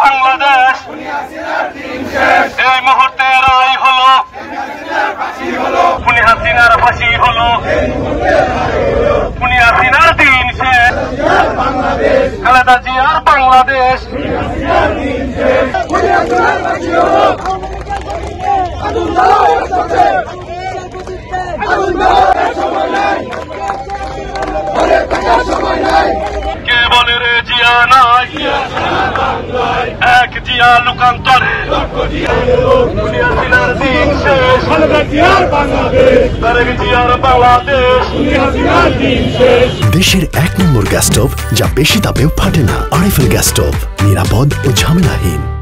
বাংলাদেশ এই মুহূর্তে রায় হলো খুনি হাসিনার ফাঁসি হলো খুনি হাসিনার দিন শেষ খালেদা জিয়ার বাংলাদেশ কে বলে রে জিয়া নাই এক জিয়া লোকান্তরে খুনি হাসিনার দিন শেষ খালেদা জিয়ার বাংলাদেশ তারেক জিয়ার বাংলাদেশ খুনি হাসিনার দিন শেষ। দেশের 1 নম্বর গ্যাস স্টোভ যা বেশি তাপেও ফাটে না। আরএফএল গ্যাস স্টোভ, নিরাপদ ও ঝামেলাহীন।